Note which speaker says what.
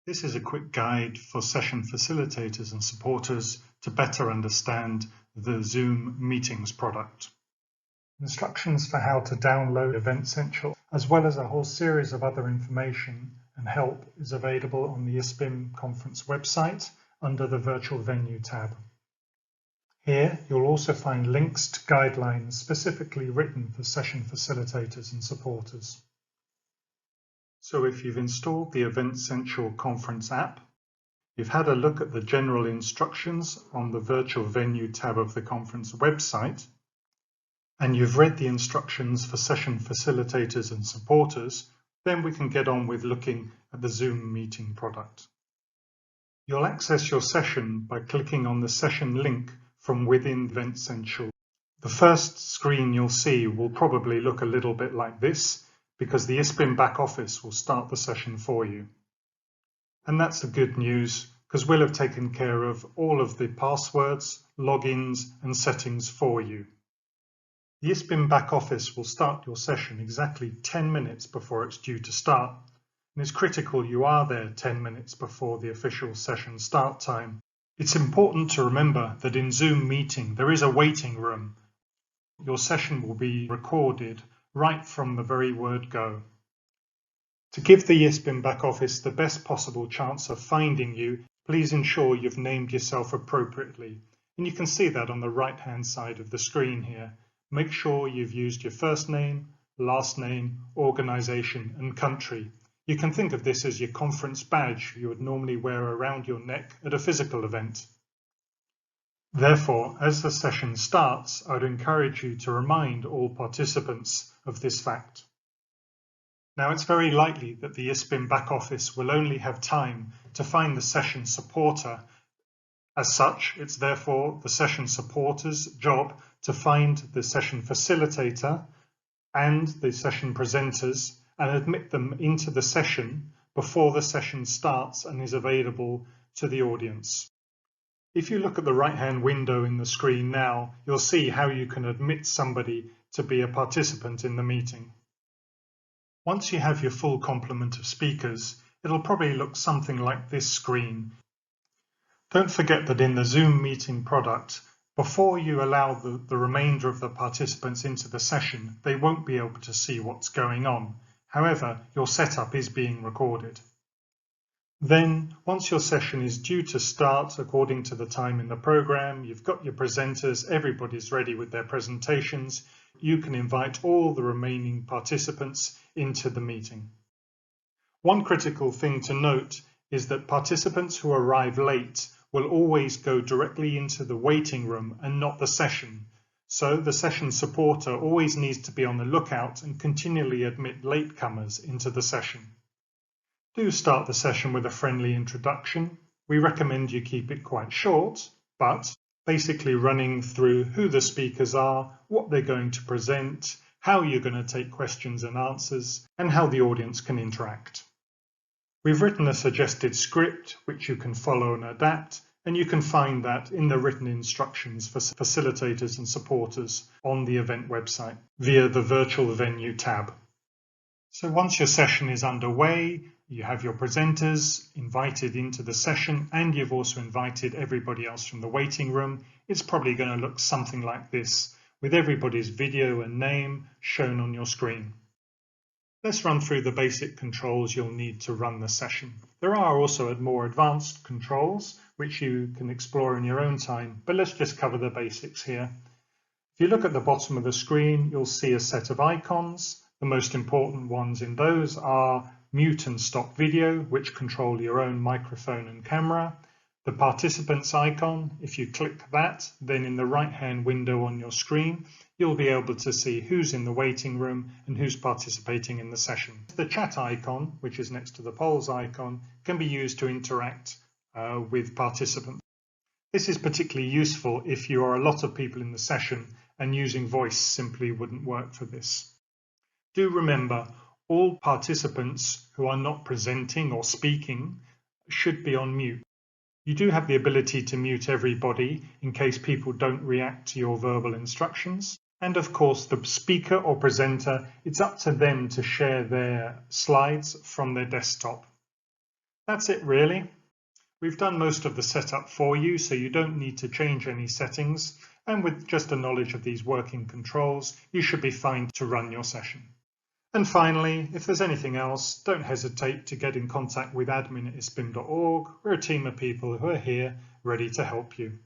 Speaker 1: This is a quick guide for session facilitators and supporters to better understand the Zoom Meetings product. Instructions for how to download Event Central, as well as a whole series of other information and help, is available on the ISPIM conference website under the Virtual Venue tab. Here you'll also find links to guidelines specifically written for session facilitators and supporters. So if you've installed the Event Central Conference app, you've had a look at the general instructions on the Virtual Venue tab of the conference website, and you've read the instructions for session facilitators and supporters, then we can get on with looking at the Zoom meeting product. You'll access your session by clicking on the session link from within Event Central. The first screen you'll see will probably look a little bit like this, because the ISPIM back office will start the session for you. And that's the good news, because we'll have taken care of all of the passwords, logins, and settings for you. The ISPIM back office will start your session exactly 10 minutes before it's due to start, and it's critical you are there 10 minutes before the official session start time. It's important to remember that in Zoom meeting there is a waiting room. Your session will be recorded right from the very word go. To give the ISPIM back office the best possible chance of finding you, please ensure you've named yourself appropriately, and you can see that on the right hand side of the screen here. Make sure you've used your first name, last name, organisation and country. You can think of this as your conference badge you would normally wear around your neck at a physical event. Therefore, as the session starts, I would encourage you to remind all participants of this fact. Now, it's very likely that the ISPIM back office will only have time to find the session supporter. As such, it's therefore the session supporter's job to find the session facilitator and the session presenters and admit them into the session before the session starts and is available to the audience. If you look at the right-hand window in the screen now, you'll see how you can admit somebody to be a participant in the meeting. Once you have your full complement of speakers, it'll probably look something like this screen. Don't forget that in the Zoom meeting product, before you allow the remainder of the participants into the session, they won't be able to see what's going on. However, your setup is being recorded. Then, once your session is due to start according to the time in the program, you've got your presenters, everybody's ready with their presentations, you can invite all the remaining participants into the meeting. One critical thing to note is that participants who arrive late will always go directly into the waiting room and not the session. So the session supporter always needs to be on the lookout and continually admit latecomers into the session. Do start the session with a friendly introduction. We recommend you keep it quite short, but basically running through who the speakers are, what they're going to present, how you're going to take questions and answers, and how the audience can interact. We've written a suggested script which you can follow and adapt, and you can find that in the written instructions for facilitators and supporters on the event website via the Virtual Venue tab. So once your session is underway, you have your presenters invited into the session and you've also invited everybody else from the waiting room. It's probably going to look something like this, with everybody's video and name shown on your screen. Let's run through the basic controls you'll need to run the session. There are also more advanced controls which you can explore in your own time, but let's just cover the basics here. If you look at the bottom of the screen, you'll see a set of icons. The most important ones in those are mute and stop video, which control your own microphone and camera. The participants icon, if you click that, then in the right-hand window on your screen, you'll be able to see who's in the waiting room and who's participating in the session. The chat icon, which is next to the polls icon, can be used to interact with participants. This is particularly useful if you are a lot of people in the session and using voice simply wouldn't work for this. Do remember, all participants who are not presenting or speaking should be on mute. You do have the ability to mute everybody in case people don't react to your verbal instructions. And of course, the speaker or presenter, it's up to them to share their slides from their desktop. That's it really. We've done most of the setup for you, so you don't need to change any settings, and with just a knowledge of these working controls, you should be fine to run your session. And finally, if there's anything else, don't hesitate to get in contact with admin@ispim.org. We're a team of people who are here ready to help you.